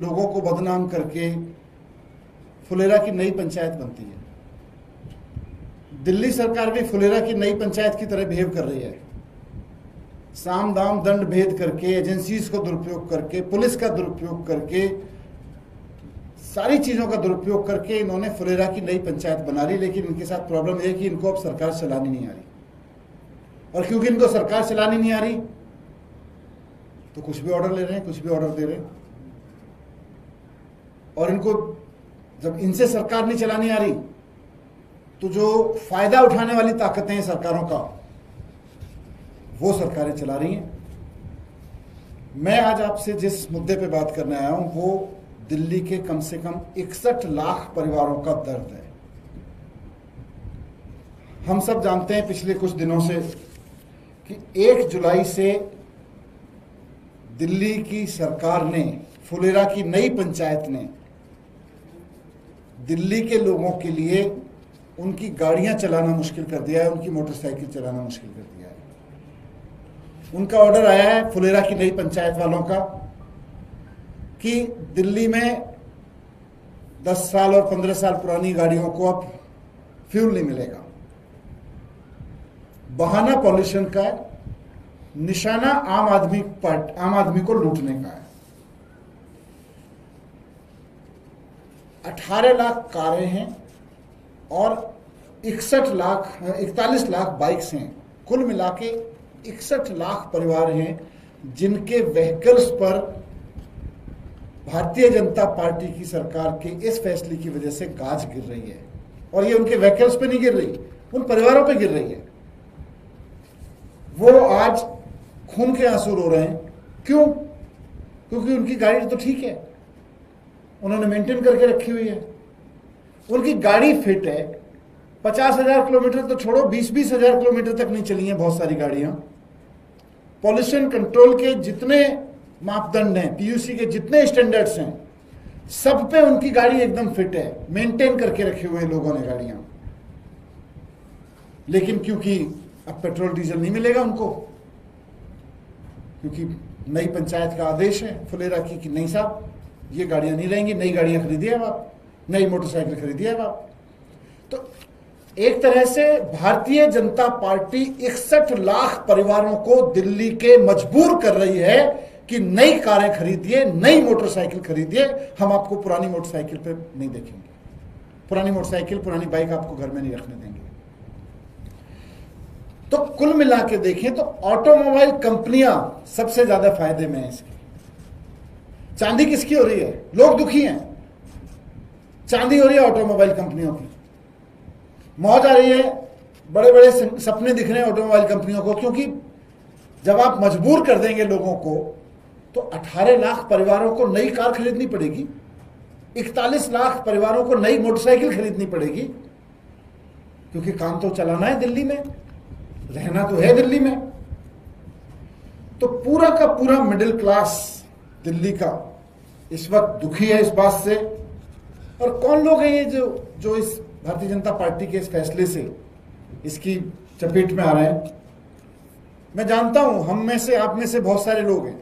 लोगों को बदनाम करके फुलेरा की नई पंचायत बनती है। दिल्ली सरकार भी फुलेरा की नई पंचायत की तरह बिहेव कर रही है। साम दाम दंड भेद करके, एजेंसीज को दुरुपयोग करके, पुलिस का दुरुपयोग करके, सारी चीजों का दुरुपयोग करके इन्होंने फुलेरा की नई पंचायत बना ली। लेकिन इनके साथ प्रॉब्लम यह है कि इनको अब सरकार चलानी नहीं आ रही, और क्योंकि इनको सरकार चलानी नहीं आ रही तो कुछ भी ऑर्डर ले रहे हैं, कुछ भी ऑर्डर दे रहे हैं। और इनको जब इनसे सरकार नहीं चलानी आ रही तो जो फायदा उठाने वाली ताकतें हैं सरकारों का, वो सरकारें चला रही हैं। मैं आज आपसे जिस मुद्दे पे बात करने आया हूं वो दिल्ली के कम से कम 61 लाख परिवारों का दर्द है। हम सब जानते हैं पिछले कुछ दिनों से कि 1 जुलाई से दिल्ली की सरकार ने, फुलेरा की नई पंचायत ने दिल्ली के लोगों के लिए उनकी गाड़ियां चलाना मुश्किल कर दिया है, उनकी मोटरसाइकिल चलाना मुश्किल कर दिया है। उनका ऑर्डर आया है फुलेरा की नई पंचायत वालों का कि दिल्ली में 10 साल और 15 साल पुरानी गाड़ियों को अब फ्यूल नहीं मिलेगा। बहाना पॉल्यूशन का है, निशाना आम आदमी को लूटने का है। 18 लाख कारें हैं और 41 लाख बाइक्स हैं। कुल मिला के 61 लाख परिवार हैं जिनके व्हीकल्स पर भारतीय जनता पार्टी की सरकार के इस फैसले की वजह से गाज गिर रही है। और ये उनके व्हीकल्स पे नहीं गिर रही, उन परिवारों पे गिर रही है। वो आज खून के आंसू रो रहे हैं। क्यों? क्योंकि उनकी गाड़ी तो ठीक है, उन्होंने मेंटेन करके रखी हुई है, उनकी गाड़ी फिट है। 50,000 किलोमीटर तो छोड़ो, 20-20 हजार किलोमीटर तक नहीं चली हैं बहुत सारी गाड़ियां। पॉल्यूशन कंट्रोल के जितने मापदंड हैं, पीयूसी के जितने स्टैंडर्ड्स हैं, सब पे उनकी गाड़ी एकदम फिट है, मेंटेन करके रखे हुए हैं लोगों ने गाड़ियां। लेकिन क्योंकि अब पेट्रोल डीजल नहीं मिलेगा उनको, क्योंकि नई पंचायत का आदेश है फुलेरा की कि नहीं साहब ये गाड़ियां नहीं रहेंगी, नई गाड़ियां खरीदिए अब आप, नई मोटरसाइकिल खरीदिए अब आप। तो एक तरह से भारतीय जनता पार्टी 61 लाख परिवारों को दिल्ली के मजबूर कर रही है कि नई कारें खरीदिए, नई मोटरसाइकिल खरीदिए, हम आपको पुरानी मोटरसाइकिल पे नहीं देखेंगे, पुरानी मोटरसाइकिल, पुरानी बाइक आपको घर में नहीं रखने देंगे। तो कुल मिला के देखें तो ऑटोमोबाइल कंपनियां सबसे ज्यादा फायदे में है इसके। चांदी किसकी हो रही है? लोग दुखी हैं। चांदी हो रही है ऑटोमोबाइल कंपनियों की, मौज आ रही है, बड़े बड़े सपने दिख रहे हैं ऑटोमोबाइल कंपनियों को। क्योंकि जब आप मजबूर कर देंगे लोगों को तो 18 लाख परिवारों को नई कार खरीदनी पड़ेगी, 41 लाख परिवारों को नई मोटरसाइकिल खरीदनी पड़ेगी, क्योंकि काम तो चलाना है दिल्ली में, रहना तो है दिल्ली में। तो पूरा का पूरा मिडिल क्लास दिल्ली का इस वक्त दुखी है इस बात से। और कौन लोग हैं ये जो इस भारतीय जनता पार्टी के इस फैसले से इसकी चपेट में आ रहे हैं? मैं जानता हूं हम में से, आप में से बहुत सारे लोग हैं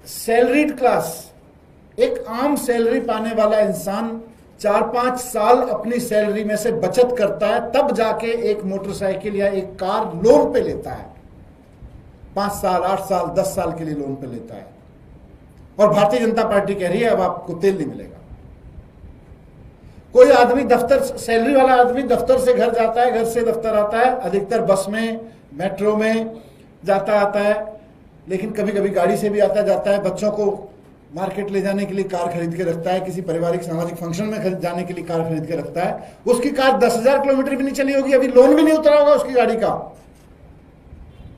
सैलरीड क्लास। एक आम सैलरी पाने वाला इंसान 4-5 साल अपनी सैलरी में से बचत करता है, तब जाके एक मोटरसाइकिल या एक कार लोन पे लेता है। 5 साल, 8 साल, 10 साल के लिए लोन पे लेता है। और भारतीय जनता पार्टी कह रही है अब आपको तेल नहीं मिलेगा। कोई आदमी दफ्तर, सैलरी वाला आदमी दफ्तर से घर जाता है, घर से दफ्तर आता है, अधिकतर बस में, मेट्रो में जाता आता है, लेकिन कभी कभी गाड़ी से भी आता जाता है। बच्चों को मार्केट ले जाने के लिए कार खरीद के रखता है, किसी पारिवारिक सामाजिक फंक्शन में जाने के लिए कार खरीद के रखता है। उसकी कार 10,000 किलोमीटर भी नहीं चली होगी, अभी लोन भी नहीं उतरा होगा उसकी गाड़ी का,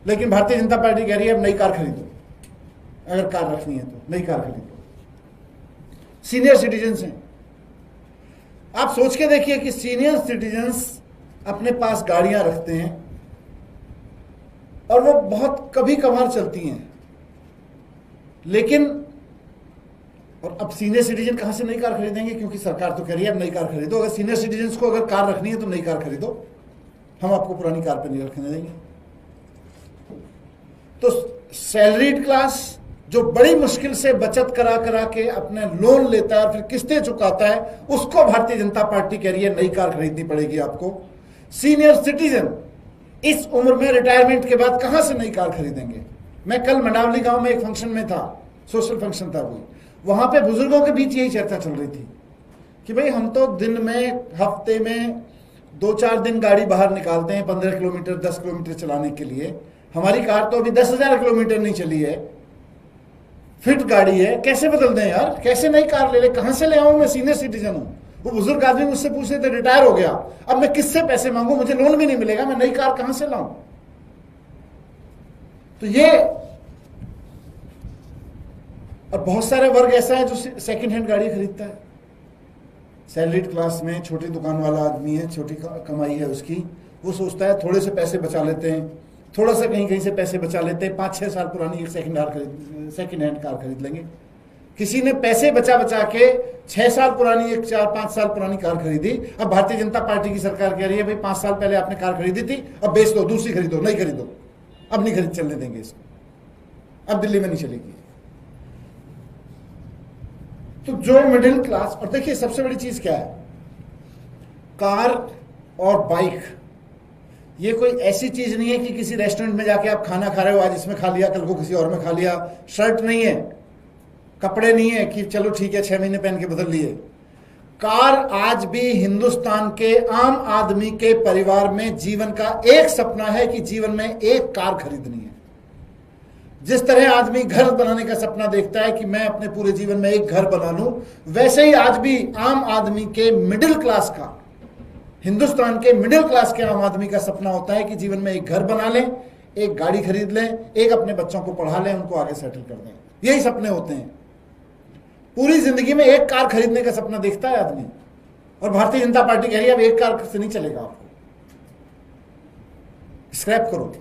लेकिन भारतीय जनता पार्टी कह रही है अब नई कार खरीदो, अगर कार रखनी है तो नई कार खरीदो। सीनियर सिटीजन्स हैं, आप सोच के देखिए कि सीनियर सिटीजन्स अपने पास गाड़ियां रखते हैं और वो बहुत कभी कभार चलती हैं, लेकिन और अब सीनियर सिटीजन कहां से नई कार खरीदेंगे? क्योंकि सरकार तो कह रही है अब नई कार खरीदो। अगर सीनियर सिटीजन्स को अगर कार रखनी है तो नई कार खरीदो, हम आपको पुरानी कार पे नहीं रखने देंगे। तो सैलरीड क्लास जो बड़ी मुश्किल से बचत करा करा के अपने लोन लेता है और फिर किस्तें चुकाता है, उसको भारतीय जनता पार्टी कह रही है नई कार खरीदनी पड़ेगी आपको। सीनियर सिटीजन इस उम्र में रिटायरमेंट के बाद कहां से नई कार खरीदेंगे? मैं कल मंडावली गांव में एक फंक्शन में था, सोशल फंक्शन था कोई, वहां पे बुजुर्गों के बीच यही चर्चा चल रही थी कि भाई हम तो दिन में, हफ्ते में 2-4 दिन गाड़ी बाहर निकालते हैं 15 किलोमीटर 10 किलोमीटर चलाने के लिए, हमारी कार तो अभी 10,000 किलोमीटर नहीं चली है, फिट गाड़ी है, कैसे बदल दें यार, कैसे नई कार ले ले, कहां से ले आऊं? मैं सीनियर सिटीजन हूं। वो बुजुर्ग आदमी मुझसे पूछ रहे थे, रिटायर हो गया, अब मैं किससे पैसे मांगू, मुझे लोन भी नहीं मिलेगा, मैं नई कार कहां से लाऊं? तो ये, और बहुत सारे वर्ग ऐसा है जो सेकंड हैंड गाड़ी खरीदता है। सैलरीड क्लास में छोटी दुकान वाला आदमी है, छोटी कमाई है उसकी, वो सोचता है थोड़े से पैसे बचा लेते हैं, थोड़ा सा कहीं कहीं से पैसे बचा लेते हैं, 5-6 साल पुरानी एक सेकंड हैंड कार खरीद लेंगे। किसी ने पैसे बचा बचा के 6 साल पुरानी, एक 4-5 साल पुरानी कार खरीदी। अब भारतीय जनता पार्टी की सरकार कह रही है भाई 5 साल पहले आपने कार खरीदी थी, अब बेच दो, दूसरी खरीदो, नहीं खरीदो, अब नहीं खरीद चलने देंगे इसको, अब दिल्ली में नहीं चलेगी। तो जो मिडिल क्लास, और देखिए सबसे बड़ी चीज क्या है, कार और बाइक ये कोई ऐसी चीज नहीं है कि किसी रेस्टोरेंट में जाके आप खाना खा रहे हो, आज इसमें खा लिया कल को किसी और में खा लिया। शर्ट नहीं है, कपड़े नहीं है कि चलो ठीक है 6 महीने पहन के बदल लिए। कार आज भी हिंदुस्तान के आम आदमी के परिवार में जीवन का एक सपना है कि जीवन में एक कार खरीदनी है। जिस तरह आदमी घर बनाने का सपना देखता है कि मैं अपने पूरे जीवन में एक घर बना लूं, वैसे ही आज भी आम आदमी के मिडिल क्लास का, हिंदुस्तान के मिडिल क्लास के आम आदमी का सपना होता है कि जीवन में एक घर बना लें, एक गाड़ी खरीद लें, एक अपने बच्चों को पढ़ा लें, उनको आगे सेटल कर दें। यही सपने होते हैं। पूरी जिंदगी में एक कार खरीदने का सपना देखता है आदमी, और भारतीय जनता पार्टी कह रही है अब एक कार से नहीं चलेगा, आपको स्क्रैप करो,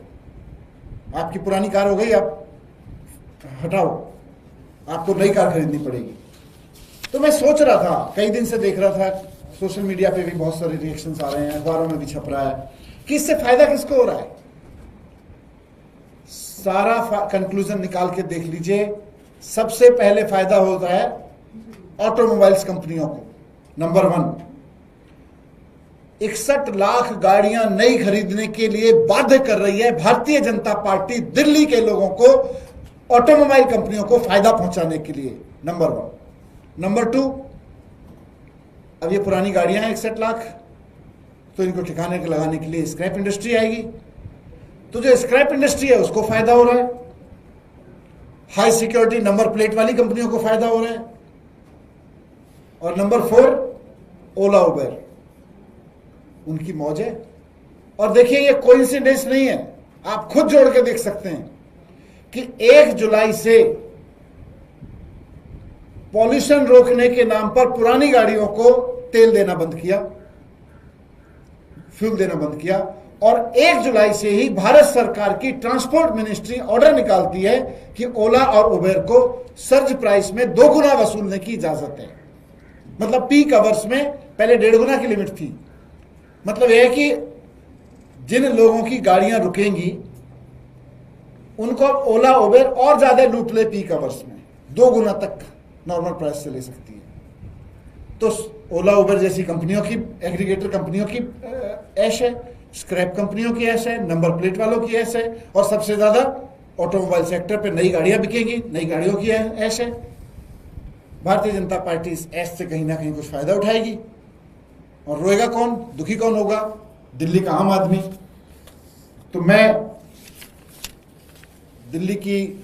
आपकी पुरानी कार हो गई, आप हटाओ, आपको नई कार खरीदनी पड़ेगी। तो मैं सोच रहा था, कई दिन से देख रहा था, सोशल मीडिया पे भी बहुत सारे रिएक्शंस आ रहे हैं, अखबारों में भी छप रहा है कि इससे फायदा किसको हो रहा है। सारा कंक्लूजन निकाल के देख लीजिए। सबसे पहले फायदा होता है ऑटोमोबाइल्स कंपनियों को। नंबर 1, 61 लाख गाड़ियां नई खरीदने के लिए बाध्य कर रही है भारतीय जनता पार्टी दिल्ली के लोगों को, ऑटोमोबाइल कंपनियों को फायदा पहुंचाने के लिए। नंबर 1। नंबर 2, अब ये पुरानी गाड़ियां हैं 61 लाख, तो इनको ठिकाने के लगाने के लिए स्क्रैप इंडस्ट्री आएगी, तो जो स्क्रैप इंडस्ट्री है उसको फायदा हो रहा है। हाई सिक्योरिटी नंबर प्लेट वाली कंपनियों को फायदा हो रहा है। और नंबर 4, ओला उबेर, उनकी मौज है। और देखिए ये कोइंसिडेंस नहीं है, आप खुद जोड़ के देख सकते हैं कि 1 जुलाई से पॉल्यूशन रोकने के नाम पर पुरानी गाड़ियों को तेल देना बंद किया, फ्यूल देना बंद किया, और 1 जुलाई से ही भारत सरकार की ट्रांसपोर्ट मिनिस्ट्री ऑर्डर निकालती है कि ओला और उबेर को सर्ज प्राइस में 2 गुना वसूलने की इजाजत है। मतलब पीक आवर्स में पहले 1.5 गुना की लिमिट थी। मतलब यह है कि जिन लोगों की गाड़ियां रुकेंगी उनको ओला उबेर और ज्यादा लूट ले, पीक आवर्स में 2 गुना तक नॉर्मल प्राइस से ले सकती है। तो ओला उबेर जैसी कंपनियों की, एग्रीगेटर कंपनियों की ऐश है, स्क्रैप कंपनियों की ऐश है, नंबर प्लेट वालों की ऐश है, और सबसे ज्यादा ऑटोमोबाइल सेक्टर पे नई गाड़ियां बिकेंगी, नई गाड़ियों की ऐश है। भारतीय जनता पार्टी इस ऐश से कहीं ना कहीं कुछ फायदा उठाएगी, और रोएगा कौन, दुखी कौन होगा? दिल्ली का आम आदमी। तो मैं दिल्ली की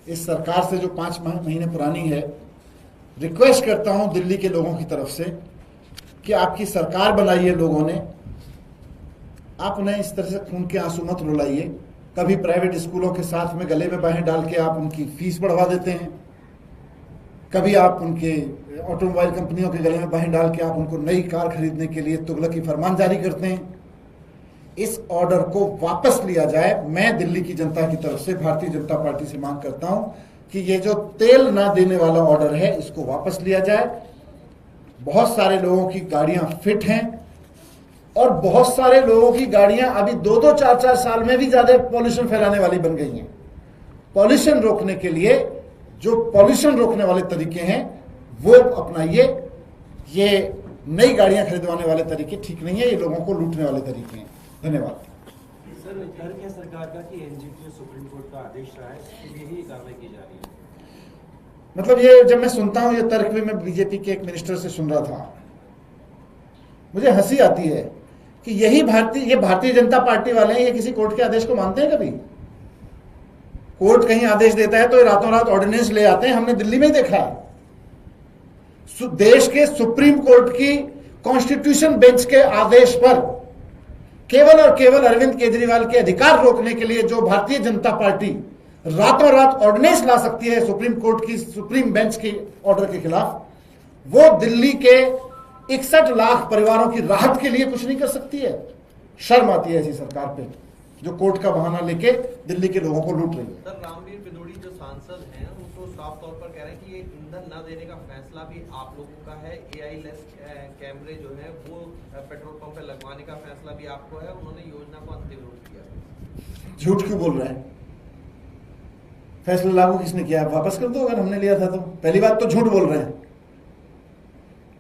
इस सरकार से, जो 5 महीने पुरानी है, रिक्वेस्ट करता हूं दिल्ली के लोगों की तरफ से कि आपकी सरकार बनाई है लोगों ने, आप उन्हें इस तरह से खून के आंसू मत रुलाइए। कभी प्राइवेट स्कूलों के साथ में गले में बाहें डाल के आप उनकी फीस बढ़वा देते हैं, कभी आप उनके ऑटोमोबाइल कंपनियों के गले में बाहें डाल के आप उनको नई कार खरीदने के लिए तुगलकी फरमान जारी करते हैं। इस ऑर्डर को वापस लिया जाए। मैं दिल्ली की जनता की तरफ से भारतीय जनता पार्टी से मांग करता हूं कि ये जो तेल ना देने वाला ऑर्डर है इसको वापस लिया जाए। बहुत सारे लोगों की गाड़ियां फिट हैं, और बहुत सारे लोगों की गाड़ियां अभी 2-2, 4-4 साल में भी ज्यादा पॉल्यूशन फैलाने वाली बन गई हैं। पॉल्यूशन रोकने के लिए जो पॉल्यूशन रोकने वाले तरीके हैं वो अपनाइए। ये नई गाड़ियां खरीदवाने वाले तरीके ठीक नहीं है, ये लोगों को लूटने वाले तरीके हैं। धन्यवाद। सर, तर्क है सरकार का कि एनजीटी सुप्रीम कोर्ट का आदेश रहा है, इसके लिए ही कार्रवाई की जा रही है। मतलब ये जब मैं सुनता हूं ये तर्क भी, मैं बीजेपी के एक मिनिस्टर से सुन रहा था, मुझे हंसी आती है कि ये भारतीय जनता पार्टी वाले हैं, ये किसी कोर्ट के आदेश को मानते हैं कभी? कोर्ट कहीं आदेश देता है तो ये रातों रात ऑर्डिनेंस ले आते हैं। हमने दिल्ली में ही देखा है, देश के सुप्रीम कोर्ट की कॉन्स्टिट्यूशन बेंच के आदेश पर केवल और केवल अरविंद केजरीवाल के अधिकार रोकने के लिए जो भारतीय जनता पार्टी रातों रात ऑर्डिनेंस ला सकती है सुप्रीम कोर्ट की सुप्रीम बेंच के ऑर्डर के खिलाफ, वो दिल्ली के 61 लाख परिवारों की राहत के लिए कुछ नहीं कर सकती है। शर्म आती है ऐसी सरकार पे जो कोर्ट का बहाना लेके दिल्ली के लोगों को लूट रही है। सर, रामवीर बिदोड़ी जो सांसद हैं वो तो साफ तौर पर कह रहे हैं कि ये ईंधन न देने का फैसला भी आप लोगों का है, एआई लेस कैमरे जो है वो पेट्रोल पंप पे लगवाने का फैसला भी आपको है, उन्होंने योजना को अंतिम रूप दिया। झूठ क्यों बोल रहे हैं? फैसला लागू किसने किया? वापस कर दो अगर हमने लिया था तो। पहली बात तो झूठ बोल रहे हैं,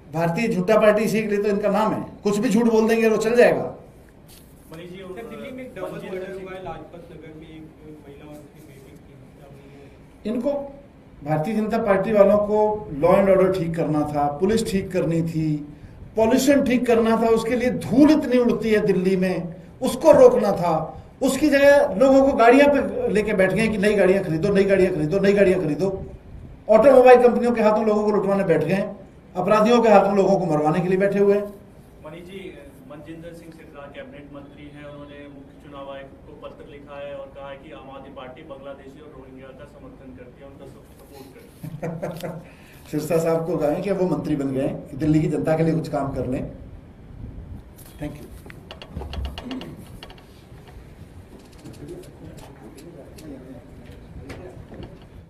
भारतीय झूठा पार्टी इसी के लिए तो इनका नाम है, कुछ भी झूठ बोल देंगे तो चल जाएगा। दिल्ली में डबल मर्डर हुआ है, लाजपत नगर में एक महिला और उसकी बेटी की हत्या हुई है। इनको भारतीय जनता पार्टी वालों को लॉ एंड ऑर्डर ठीक करना था, पुलिस ठीक करनी थी, पॉल्यूशन ठीक करना था, उसके लिए धूल इतनी उड़ती है दिल्ली में, उसको रोकना था। उसकी जगह लोगों को गाड़ियां पे लेके बैठ गए कि नई गाड़ियां खरीदो, नई गाड़ियां खरीदो, नई गाड़ियां खरीदो। ऑटोमोबाइल कंपनियों के हाथों लोगों को लुटवाने बैठ गए, अपराधियों के हाथों लोगों को मरवाने के लिए बैठे हुए हैं। मनीष जी, मनजिंदर सिंह सिरसा कैबिनेट मंत्री हैं, उन्होंने मुख्य चुनाव आयोग को पत्र लिखा है और कहा है कि आम आदमी पार्टी बांग्लादेशी और रोहिंग्या का समर्थन करती है, उनका सपोर्ट करती है। सिरसा साहब को कहें कि वो मंत्री बन गए कि दिल्ली की जनता के लिए कुछ काम कर लें। Thank you.